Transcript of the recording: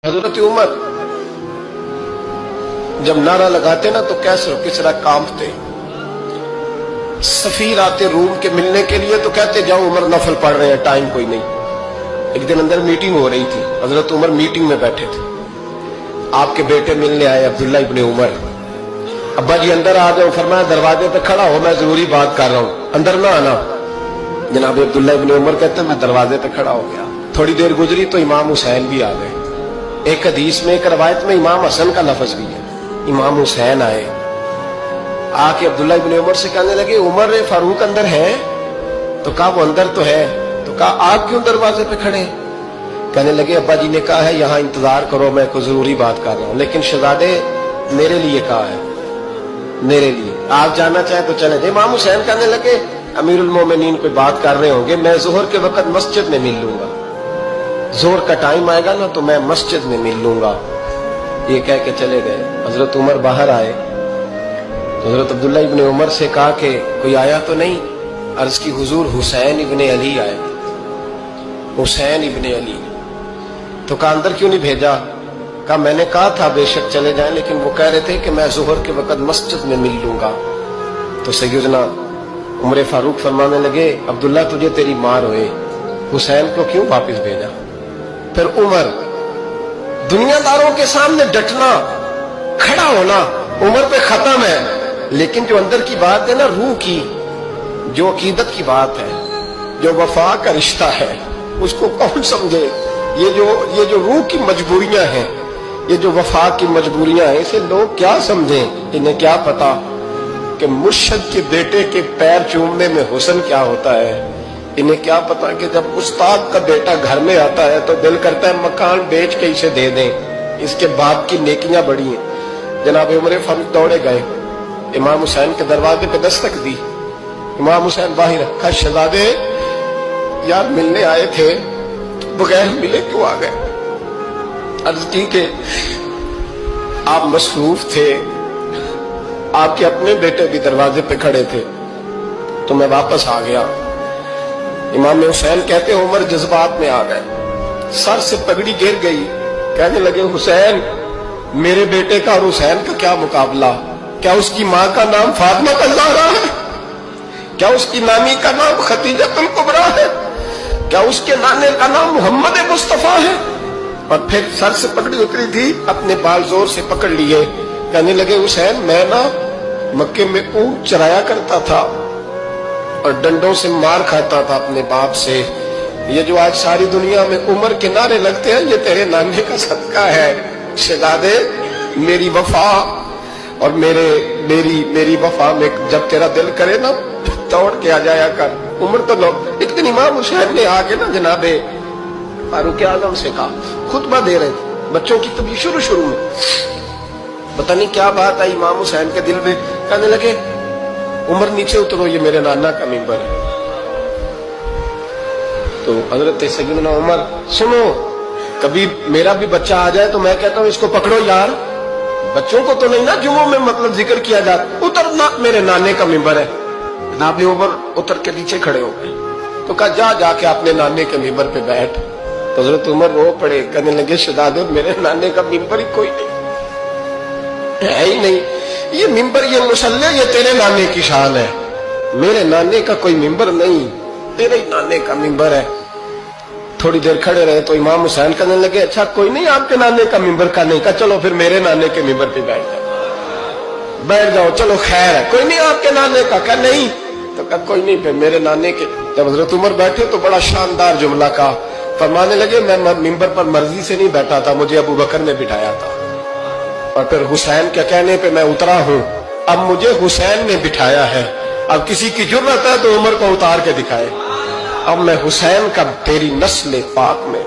حضرت عمر جب نعرہ لگاتے نا تو کیسر و کسرا کانپتے. سفیر آتے روم کے ملنے کے لیے تو کہتے جاؤ عمر نفل پڑھ رہے ہیں، ٹائم کوئی نہیں. ایک دن اندر میٹنگ ہو رہی تھی، حضرت عمر میٹنگ میں بیٹھے تھے. آپ کے بیٹے ملنے آئے عبداللہ ابن عمر. ابا جی اندر آ جاؤ. فرمایا دروازے پہ کھڑا ہو، میں ضروری بات کر رہا ہوں، اندر نہ آنا. جناب عبداللہ ابن عمر کہتے ہیں میں دروازے پہ کھڑا ہو گیا. تھوڑی دیر گزری تو امام حسین بھی آ گئے. ایک حدیث میں ایک روایت میں امام حسن کا لفظ بھی ہے. امام حسین آئے، آ کے عبداللہ ابن عمر سے کہنے لگے عمر فاروق اندر ہے؟ تو کہا وہ اندر تو ہے. تو کہا آپ کیوں دروازے پہ کھڑے؟ کہنے لگے ابا جی نے کہا ہے یہاں انتظار کرو، میں کوئی ضروری بات کر رہا ہوں، لیکن شہزادے میرے لیے کہا ہے، میرے لیے آپ جانا چاہیں تو چلے جائیں. امام حسین کہنے لگے امیر المومنین کوئی بات کر رہے ہوں گے، میں ظہر کے وقت مسجد میں مل لوں گا، ظہر کا ٹائم آئے گا نا تو میں مسجد میں مل لوں گا. یہ کہہ کے چلے گئے. حضرت عمر باہر آئے تو حضرت عبداللہ ابن عمر سے کہا کہ کوئی آیا تو نہیں؟ عرض کی حضور حسین ابن علی آئے. حسین ابن علی. تو کہا اندر کیوں نہیں بھیجا؟ کہا میں نے کہا تھا بے شک چلے جائیں، لیکن وہ کہہ رہے تھے کہ میں ظہر کے وقت مسجد میں مل لوں گا. تو سیدنا عمر فاروق فرمانے لگے عبداللہ تجھے تیری مار ہوئے، حسین کو کیوں واپس بھیجا؟ پھر عمر دنیا داروں کے سامنے ڈٹنا، کھڑا ہونا عمر پہ ختم ہے، لیکن جو اندر کی بات ہے نا، روح کی، جو عقیدت کی بات ہے، جو وفا کا رشتہ ہے، اس کو کون سمجھے؟ یہ جو روح کی مجبوریاں ہیں، یہ جو وفا کی مجبوریاں ہیں، اسے لوگ کیا سمجھیں؟ انہیں کیا پتا کہ مرشد کے بیٹے کے پیر چومنے میں حسن کیا ہوتا ہے. انہیں کیا پتا کہ جب استاد کا بیٹا گھر میں آتا ہے تو دل کرتا ہے مکان بیچ کے اسے دے دیں، اس کے باپ کی نیکیاں بڑی ہیں. جناب عمر فاروق دوڑے گئے، امام حسین کے دروازے پہ دستک دی. امام حسین باہر رکھا. شہزادے یار ملنے آئے تھے، بغیر ملے کیوں آ گئے؟ عرض کی کہ آپ مصروف تھے، آپ کے اپنے بیٹے بھی دروازے پہ کھڑے تھے، تو میں واپس آ گیا. امام حسین کہتے ہیں عمر جذبات میں آ گئے، سر سے پگڑی گر گئی. کہنے لگے حسین میرے بیٹے کا اور حسین کا کیا مقابلہ؟ کیا اس کی ماں کا نام فاطمہ الزہرا ہے؟ کیا اس کی نانی کا نام خدیجہ الکبریٰ ہے؟ کیا اس کے نانے کا نام محمد مصطفیٰ ہے؟ اور پھر سر سے پگڑی اتری تھی، اپنے بال زور سے پکڑ لیے. کہنے لگے حسین میں نا مکے میں اونٹ چرایا کرتا تھا اور ڈنڈوں سے مار کھاتا تھا اپنے باپ سے. یہ جو آج ساری دنیا میں عمر کے نعرے لگتے ہیں، یہ تیرے نانے کا صدقہ ہے. شہزادے میری وفا اور میری وفا میں جب تیرا دل کرے نا دوڑ کے آ جایا کر. عمر تو لوگ ایک دن امام حسین نے آگے نا جناب فاروق اعظم سے کہا، خطبہ دے رہے تھے بچوں کی تبھی شروع میں، پتہ نہیں کیا بات آئی امام حسین کے دل میں. کہنے لگے عمر نیچے اترو، یہ میرے نانا کا ممبر ہے. تو حضرت سیدنا عمر سنو، کبھی میرا بھی بچہ آ جائے تو میں کہتا ہوں اس کو پکڑو یار، بچوں کو تو نہیں نا جمعوں میں مطلب ذکر کیا جاتا، اترنا میرے نانے کا ممبر ہے. جناب عمر اتر کے نیچے کھڑے ہو گئے. تو کہا جا کے اپنے نانے کے ممبر پہ بیٹھ. تو حضرت عمر رو پڑے. کہنے لگے شہزادے میرے نانے کا ممبر ہی کوئی نہیں ہے ہی نہیں. یہ ممبر، یہ مصلی، یہ تیرے نانے کی شان ہے. میرے نانے کا کوئی ممبر نہیں، تیرے ہی نانے کا ممبر ہے. تھوڑی دیر کھڑے رہے تو امام حسین کہنے لگے اچھا کوئی نہیں آپ کے نانے کا ممبر کا نہیں؟ کہا چلو پھر میرے نانے کے ممبر پہ بیٹھ جاؤ، چلو خیر ہے. کوئی نہیں آپ کے نانے کا؟ کہا نہیں. تو کہا کوئی نہیں پھر میرے نانے کے. جب حضرت عمر بیٹھے تو بڑا شاندار جملہ کہا. فرمانے لگے میں ممبر پر مرضی سے نہیں بیٹھا تھا، مجھے ابو بکر نے بٹھایا تھا، اور پھر حسین کے کہنے پہ میں اترا ہوں، اب مجھے حسین نے بٹھایا ہے. اب کسی کی جرأت ہے تو عمر کو اتار کے دکھائے. اب میں حسین کا تیری نسل پاک میں